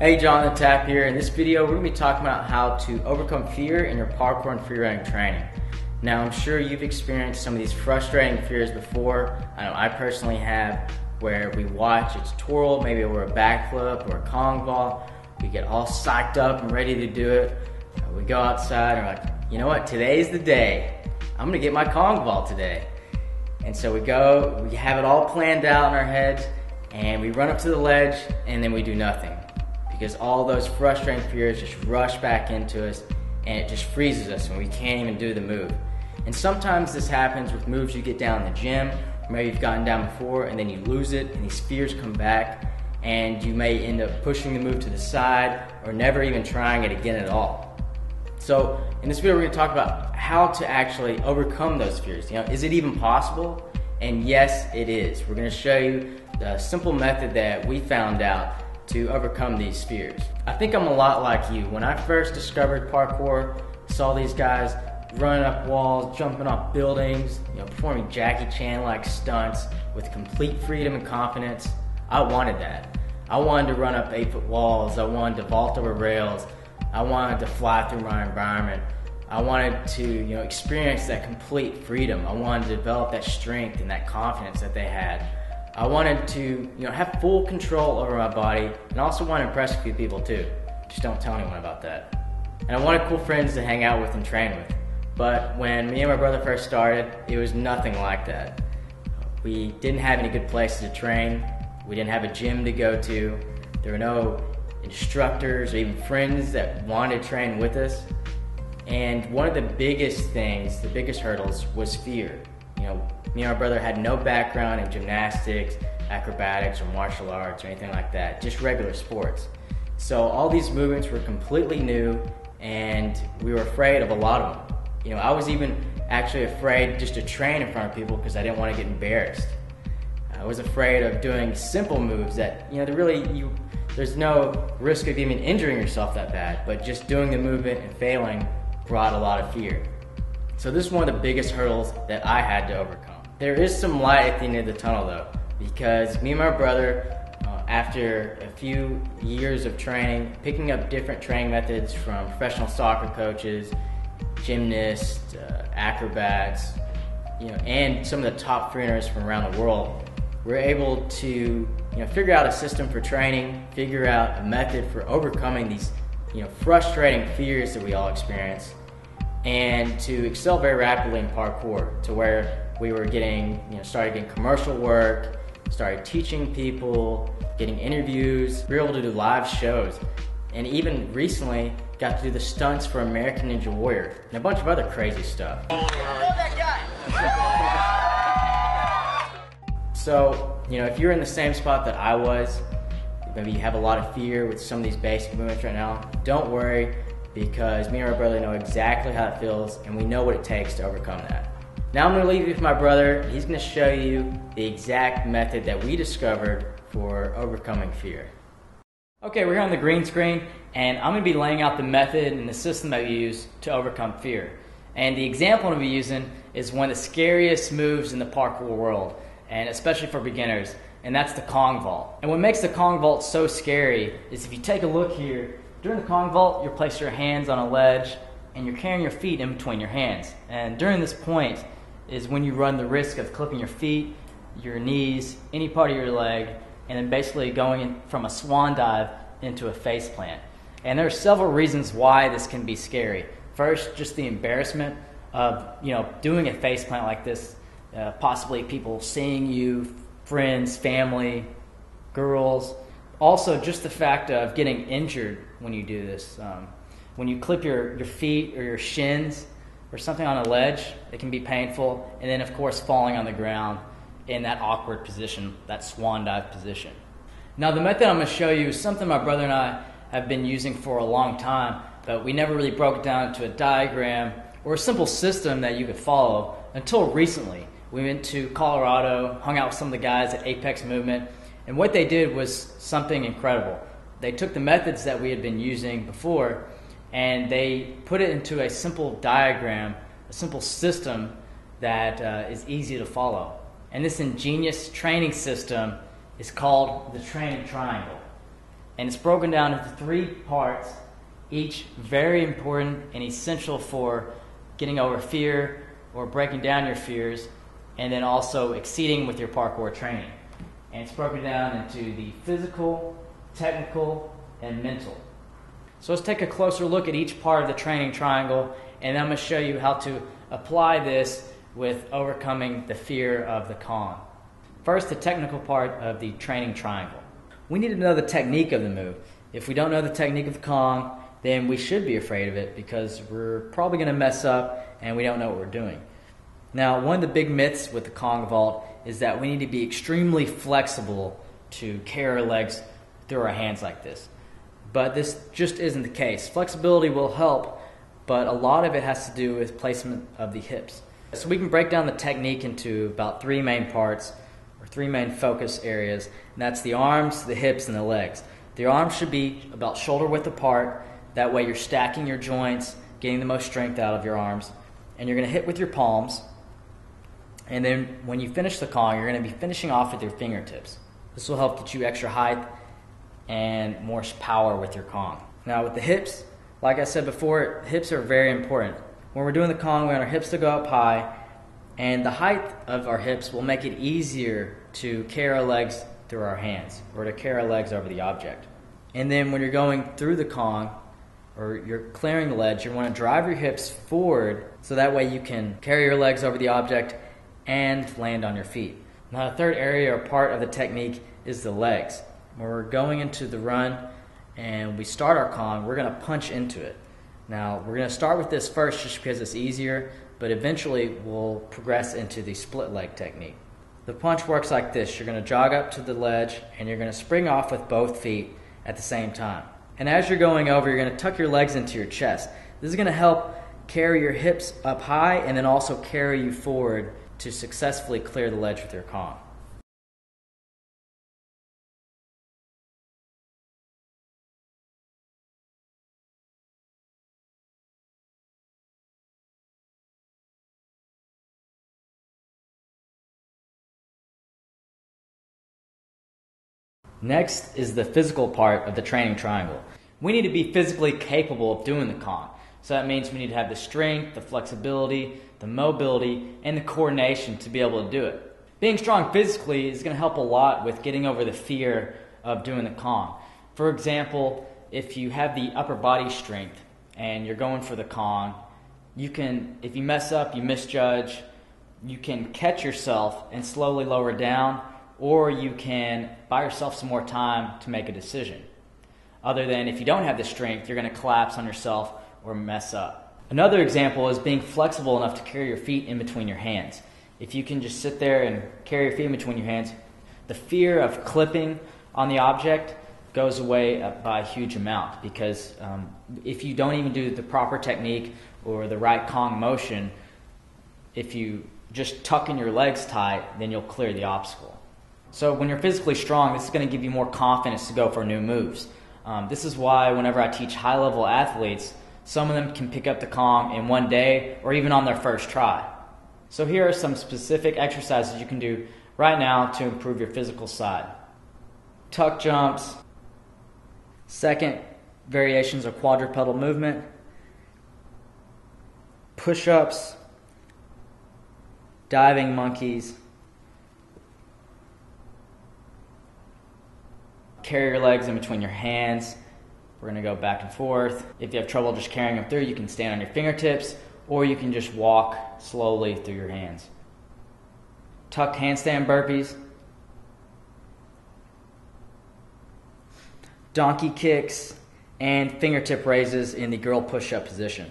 Hey, Jonathan Tapp here. In this video, we're going to be talking about how to overcome fear in your parkour and free running training. Now, I'm sure you've experienced some of these frustrating fears before. I know I personally have, where we watch a tutorial, maybe over a backflip or a Kong ball. We get all psyched up and ready to do it. We go outside and we're like, you know what, today's the day. I'm going to get my Kong ball today. And so we go, we have it all planned out in our heads, and we run up to the ledge, and then we do nothing. Because all those frustrating fears just rush back into us, and it just freezes us, and we can't even do the move. And sometimes this happens with moves you get down in the gym, or maybe you've gotten down before, and then you lose it, and these fears come back, and you may end up pushing the move to the side, or never even trying it again at all. So in this video, we're going to talk about how to actually overcome those fears. Is it even possible? And yes, it is. We're going to show you the simple method that we found out to overcome these fears. I think I'm a lot like you. When I first discovered parkour, saw these guys running up walls, jumping off buildings, performing Jackie Chan-like stunts with complete freedom and confidence. I wanted that. I wanted to run up 8-foot walls. I wanted to vault over rails. I wanted to fly through my environment. I wanted to, experience that complete freedom. I wanted to develop that strength and that confidence that they had. I wanted to, have full control over my body, and I also want to impress a few people too. Just don't tell anyone about that. And I wanted cool friends to hang out with and train with. But when me and my brother first started, it was nothing like that. We didn't have any good places to train. We didn't have a gym to go to. There were no instructors or even friends that wanted to train with us. And one of the biggest things, the biggest hurdles, was fear. Me and my brother had no background in gymnastics, acrobatics, or martial arts, or anything like that, just regular sports. So all these movements were completely new, and we were afraid of a lot of them. I was even actually afraid just to train in front of people because I didn't want to get embarrassed. I was afraid of doing simple moves that, there's no risk of even injuring yourself that bad, but just doing the movement and failing brought a lot of fear. So this is one of the biggest hurdles that I had to overcome. There is some light at the end of the tunnel though, because me and my brother, after a few years of training, picking up different training methods from professional soccer coaches, gymnasts, acrobats, and some of the top free runners from around the world, we're able to figure out a system for training, figure out a method for overcoming these frustrating fears that we all experience, and to excel very rapidly in parkour, to where we were started getting commercial work, started teaching people, getting interviews. We were able to do live shows, and even recently got to do the stunts for American Ninja Warrior and a bunch of other crazy stuff. So, if you're in the same spot that I was, maybe you have a lot of fear with some of these basic movements right now, don't worry, because me and my brother know exactly how it feels, and we know what it takes to overcome that. Now I'm going to leave you with my brother. He's going to show you the exact method that we discovered for overcoming fear. Okay, we're here on the green screen, and I'm going to be laying out the method and the system that we use to overcome fear. And the example I'm going to be using is one of the scariest moves in the parkour world, and especially for beginners, and that's the Kong vault. And what makes the Kong vault so scary is if you take a look here, during the Kong vault, you'll place your hands on a ledge, and you're carrying your feet in between your hands. And during this point is when you run the risk of clipping your feet, your knees, any part of your leg, and then basically going in from a swan dive into a face plant. And there are several reasons why this can be scary. First, just the embarrassment of doing a face plant like this, possibly people seeing you, friends, family, girls. Also, just the fact of getting injured when you do this. When you clip your feet or your shins or something on a ledge, it can be painful. And then, of course, falling on the ground in that awkward position, that swan dive position. Now, the method I'm going to show you is something my brother and I have been using for a long time, but we never really broke it down into a diagram or a simple system that you could follow until recently. We went to Colorado, hung out with some of the guys at Apex Movement, and what they did was something incredible. They took the methods that we had been using before, and they put it into a simple diagram, a simple system that is easy to follow. And this ingenious training system is called the training triangle. And it's broken down into 3 parts, each very important and essential for getting over fear or breaking down your fears, and then also exceeding with your parkour training. And it's broken down into the physical, technical, and mental. So let's take a closer look at each part of the training triangle, and I'm going to show you how to apply this with overcoming the fear of the Kong. First, the technical part of the training triangle. We need to know the technique of the move. If we don't know the technique of the Kong, then we should be afraid of it because we're probably going to mess up and we don't know what we're doing. Now, one of the big myths with the Kong vault is that we need to be extremely flexible to carry our legs through our hands like this. But this just isn't the case. Flexibility will help, but a lot of it has to do with placement of the hips. So we can break down the technique into about 3 main parts, or 3 main focus areas, and that's the arms, the hips, and the legs. The arms should be about shoulder width apart. That way you're stacking your joints, getting the most strength out of your arms, and you're going to hit with your palms. And then when you finish the Kong, you're going to be finishing off with your fingertips. This will help get you extra height and more power with your Kong. Now with the hips, like I said before, hips are very important. When we're doing the Kong, we want our hips to go up high, and the height of our hips will make it easier to carry our legs through our hands, or to carry our legs over the object. And then when you're going through the Kong, or you're clearing the ledge, you want to drive your hips forward so that way you can carry your legs over the object and land on your feet. Now the third area or part of the technique is the legs. When we're going into the run and we start our Kong, we're going to punch into it. Now we're going to start with this first just because it's easier, but eventually we'll progress into the split leg technique. The punch works like this. You're going to jog up to the ledge and you're going to spring off with both feet at the same time. And as you're going over, you're going to tuck your legs into your chest. This is going to help carry your hips up high and then also carry you forward to successfully clear the ledge with your Kong. Next is the physical part of the training triangle. We need to be physically capable of doing the Kong. So that means we need to have the strength, the flexibility, the mobility, and the coordination to be able to do it. Being strong physically is going to help a lot with getting over the fear of doing the Kong. For example, if you have the upper body strength and you're going for the Kong, you can, if you mess up, you misjudge, you can catch yourself and slowly lower down, or you can buy yourself some more time to make a decision. Other than if you don't have the strength, you're going to collapse on yourself or mess up. Another example is being flexible enough to carry your feet in between your hands. If you can just sit there and carry your feet in between your hands, the fear of clipping on the object goes away by a huge amount, because if you don't even do the proper technique or the right Kong motion, if you just tuck in your legs tight, then you'll clear the obstacle. So when you're physically strong, this is going to give you more confidence to go for new moves. This is why whenever I teach high-level athletes, some of them can pick up the Kong in one day or even on their first try. So here are some specific exercises you can do right now to improve your physical side. Tuck jumps, second variations of quadrupedal movement, push-ups, diving monkeys, carry your legs in between your hands. We're going to go back and forth. If you have trouble just carrying them through, you can stand on your fingertips, or you can just walk slowly through your hands. Tuck handstand burpees, donkey kicks, and fingertip raises in the girl push-up position.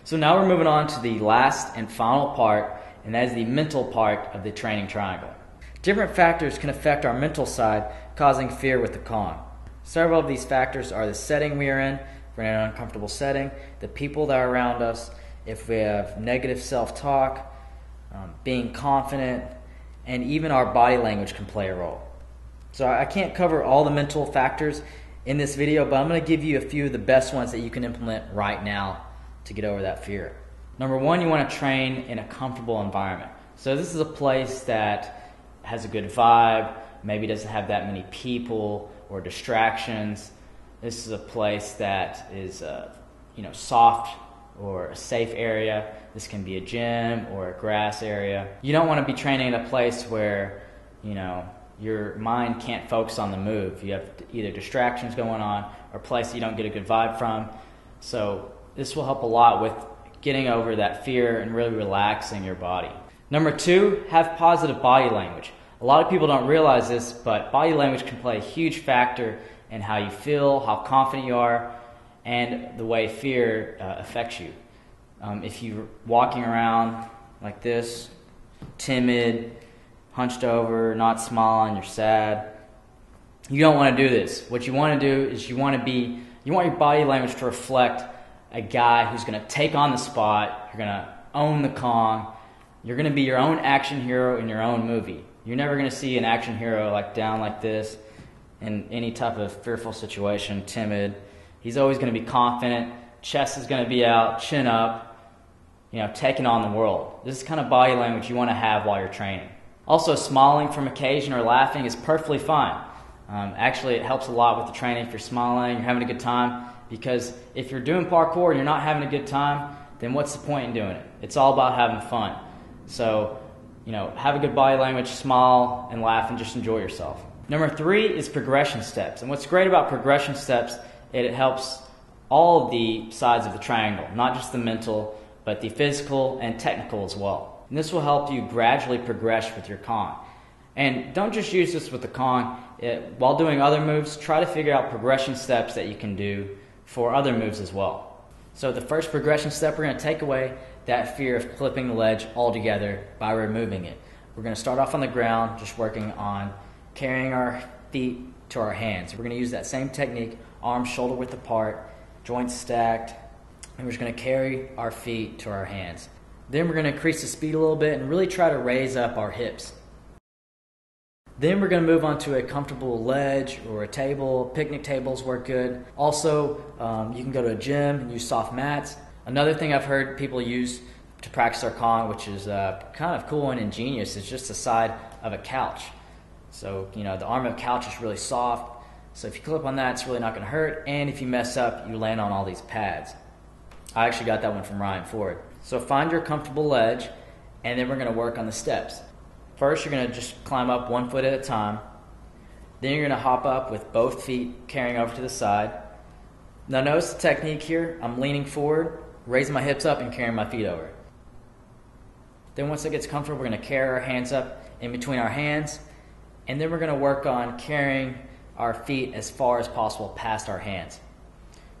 So now we're moving on to the last and final part, and that is the mental part of the training triangle. Different factors can affect our mental side, causing fear with the Kong. Several of these factors are the setting we are in, if we're in an uncomfortable setting, the people that are around us, if we have negative self-talk, being confident, and even our body language can play a role. So I can't cover all the mental factors in this video, but I'm going to give you a few of the best ones that you can implement right now to get over that fear. Number one, you want to train in a comfortable environment. So this is a place that has a good vibe, maybe doesn't have that many people or distractions. This is a place that is soft or a safe area. This can be a gym or a grass area. You don't want to be training in a place where your mind can't focus on the move. You have either distractions going on or a place you don't get a good vibe from. So this will help a lot with getting over that fear and really relaxing your body. Number 2, have positive body language. A lot of people don't realize this, but body language can play a huge factor in how you feel, how confident you are, and the way fear affects you. If you're walking around like this, timid, hunched over, not smiling, you're sad, you don't want to do this. What you want to do is you want your body language to reflect a guy who's going to take on the spot. You're going to own the Kong. You're going to be your own action hero in your own movie. You're never going to see an action hero down like this in any type of fearful situation, timid. He's always going to be confident. Chest is going to be out, chin up, taking on the world. This is the kind of body language you want to have while you're training. Also, smiling from occasion or laughing is perfectly fine. Actually, it helps a lot with the training if you're smiling, you're having a good time, because if you're doing parkour and you're not having a good time, then what's the point in doing it? It's all about having fun. So, have a good body language, smile and laugh, and just enjoy yourself. Number 3 is progression steps. And what's great about progression steps, it helps all of the sides of the triangle, not just the mental, but the physical and technical as well. And this will help you gradually progress with your Kong. And don't just use this with the Kong. While doing other moves, try to figure out progression steps that you can do for other moves as well. So the first progression step, we're going to take away that fear of clipping the ledge altogether by removing it. We're going to start off on the ground, just working on carrying our feet to our hands. We're going to use that same technique, arms shoulder width apart, joints stacked, and we're just going to carry our feet to our hands. Then we're going to increase the speed a little bit and really try to raise up our hips. Then we're going to move on to a comfortable ledge or a table. Picnic tables work good. Also, you can go to a gym and use soft mats. Another thing I've heard people use to practice their Kong, which is kind of cool and ingenious, is just the side of a couch. So, the arm of a couch is really soft. So if you clip on that, it's really not going to hurt. And if you mess up, you land on all these pads. I actually got that one from Ryan Ford. So find your comfortable ledge, and then we're going to work on the steps. First, you're going to just climb up 1 foot at a time. Then you're going to hop up with both feet carrying over to the side. Now notice the technique here. I'm leaning forward, raising my hips up, and carrying my feet over. Then once it gets comfortable, we're going to carry our hands up in between our hands. And then we're going to work on carrying our feet as far as possible past our hands.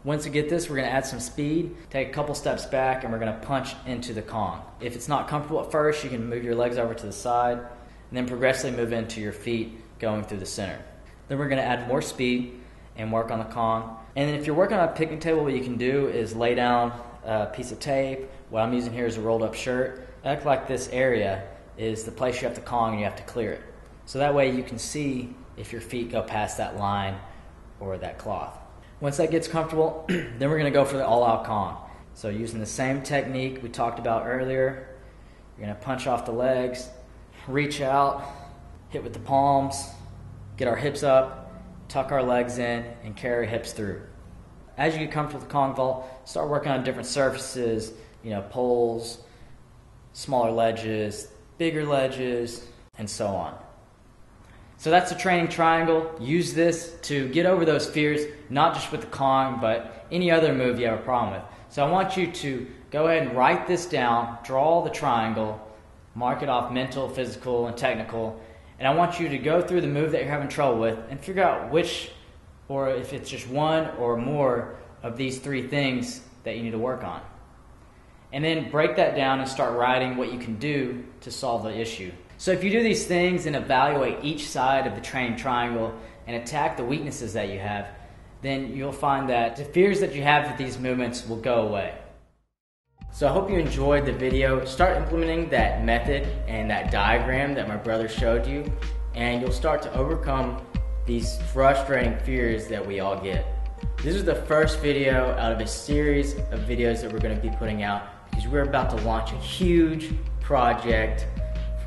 Once we get this, we're going to add some speed, take a couple steps back, and we're going to punch into the Kong. If it's not comfortable at first, you can move your legs over to the side, and then progressively move into your feet going through the center. Then we're going to add more speed and work on the Kong. And then if you're working on a picnic table, what you can do is lay down a piece of tape. What I'm using here is a rolled up shirt. Act like this area is the place you have to Kong and you have to clear it. So that way you can see if your feet go past that line or that cloth. Once that gets comfortable, then we're going to go for the all-out Kong. So using the same technique we talked about earlier, you're going to punch off the legs, reach out, hit with the palms, get our hips up, tuck our legs in, and carry our hips through. As you get comfortable with the Kong vault, start working on different surfaces, poles, smaller ledges, bigger ledges, and so on. So that's the training triangle. Use this to get over those fears, not just with the Kong, but any other move you have a problem with. So I want you to go ahead and write this down, draw the triangle, mark it off mental, physical, and technical, and I want you to go through the move that you're having trouble with and figure out which, or if it's just one or more of these 3 things that you need to work on. And then break that down and start writing what you can do to solve the issue. So if you do these things and evaluate each side of the training triangle and attack the weaknesses that you have, then you'll find that the fears that you have with these movements will go away. So I hope you enjoyed the video. Start implementing that method and that diagram that my brother showed you, and you'll start to overcome these frustrating fears that we all get. This is the first video out of a series of videos that we're going to be putting out, because we're about to launch a huge project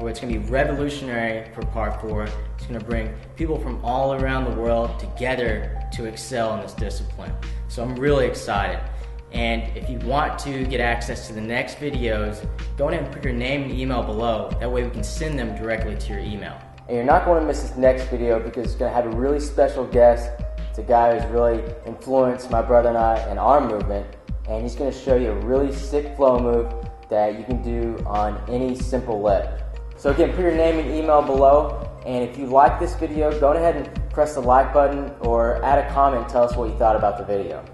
It's going to be revolutionary for parkour. It's going to bring people from all around the world together to excel in this discipline. So I'm really excited. And if you want to get access to the next videos, go ahead and put your name and email below. That way we can send them directly to your email. And you're not going to miss this next video because it's going to have a really special guest. It's a guy who's really influenced my brother and I and our movement. And he's going to show you a really sick flow move that you can do on any simple leg. So again, put your name and email below. And if you like this video, go ahead and press the like button or add a comment and tell us what you thought about the video.